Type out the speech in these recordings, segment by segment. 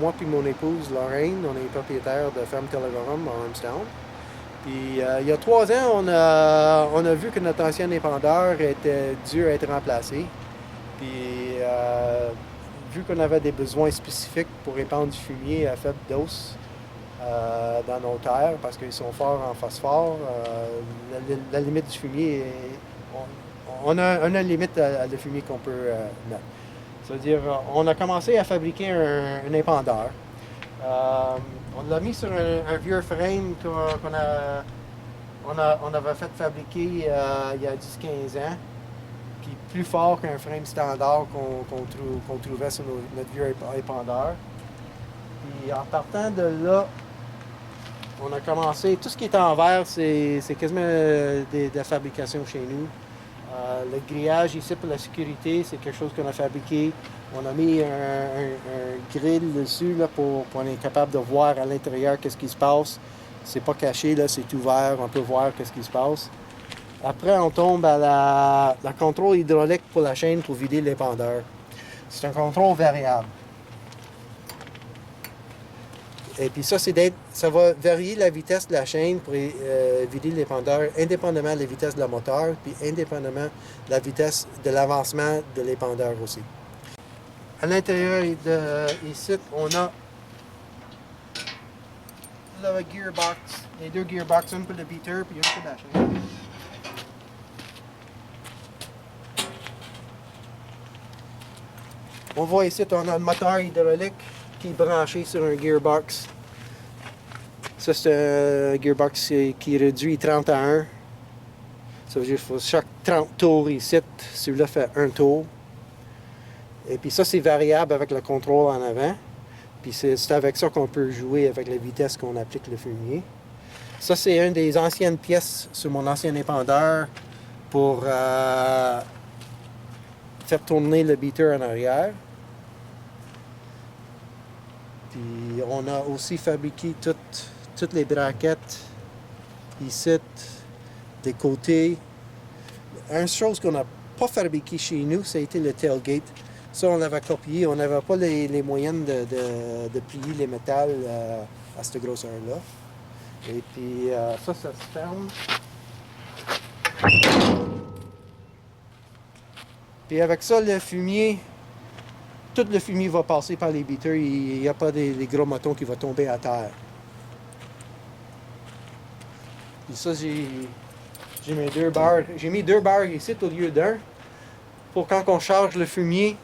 moi et mon épouse Lorraine, on est propriétaire de ferme Telegorum à Armstown. Puis il y a 3 ans, on a vu que notre ancien épandeur était dû à être remplacé. Puis vu qu'on avait des besoins spécifiques pour épandre du fumier à faible dose dans nos terres, parce qu'ils sont forts en phosphore, la limite du fumier, on a une limite à le fumier qu'on peut mettre. C'est-à-dire, on a commencé à fabriquer un épandeur. On l'a mis sur un vieux frame on avait fait fabriquer il y a 10-15 ans, puis plus fort qu'un frame standard qu'on trouvait sur notre vieux épandeur. Puis en partant de là, on a commencé, tout ce qui est en verre, c'est quasiment de la fabrication chez nous. Le grillage ici pour la sécurité, c'est quelque chose qu'on a fabriqué. On a mis un grill dessus là, pour être capable de voir à l'intérieur qu'est-ce qui se passe. C'est pas caché, là, c'est ouvert, on peut voir qu'est-ce qui se passe. Après, on tombe à la contrôle hydraulique pour la chaîne pour vider l'épandeur. C'est un contrôle variable. Et puis ça, ça va varier la vitesse de la chaîne pour vider l'épandeur, indépendamment de la vitesse de la moteur, puis indépendamment de la vitesse de l'avancement de l'épandeur aussi. À l'intérieur ici, on a le gearbox, les 2 gearbox, une pour le beater puis une pour la chaîne. On voit ici, on a le moteur hydraulique qui est branché sur un gearbox. Ça, c'est un gearbox qui réduit 30 à 1. Ça veut dire qu'il faut chaque 30 tours ici, celui-là fait un tour. Et puis ça, c'est variable avec le contrôle en avant. Puis c'est avec ça qu'on peut jouer avec la vitesse qu'on applique le fumier. Ça, c'est une des anciennes pièces sur mon ancien épandeur pour faire tourner le beater en arrière. Puis on a aussi fabriqué toutes les braquettes ici, des côtés. Une chose qu'on n'a pas fabriqué chez nous, ça a été le tailgate. Ça, on l'avait copié. On n'avait pas les moyens de plier les métals à cette grosseur-là. Et puis ça se ferme. Puis avec ça, le fumier, tout le fumier va passer par les beaters. Il n'y a pas des gros motons qui vont tomber à terre. Puis ça, j'ai mis 2 barres. J'ai mis 2 barres ici au lieu d'un. Pour quand on charge le fumier,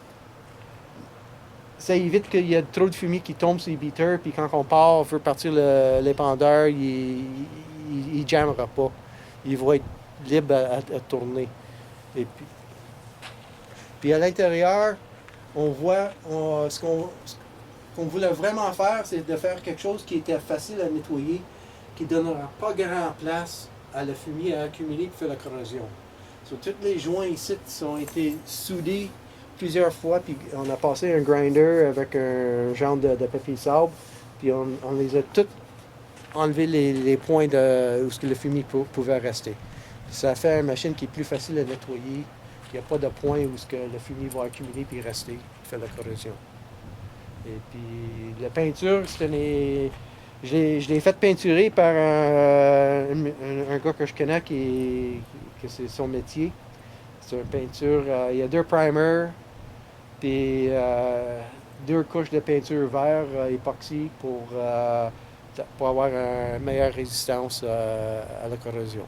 ça évite qu'il y ait trop de fumier qui tombe sur les beaters. Puis quand on part, on veut partir l'épandeur, il ne jammera pas. Il va être libre à tourner. Et puis à l'intérieur, on voit ce qu'on voulait vraiment faire, c'est de faire quelque chose qui était facile à nettoyer, qui ne donnera pas grand place à le fumier à accumuler pour faire la corrosion. So, tous les joints ici ont été soudés plusieurs fois, puis on a passé un grinder avec un genre de papier sable, puis on les a tous enlevé les points où le fumier pouvait rester. Puis ça fait une machine qui est plus facile à nettoyer. Il n'y a pas de point où le fumier va accumuler puis rester, faire la corrosion. Et puis la peinture, je l'ai fait peinturer par un gars que je connais que c'est son métier. C'est une peinture, il y a 2 primers, puis 2 couches de peinture vert époxy pour avoir une meilleure résistance à la corrosion.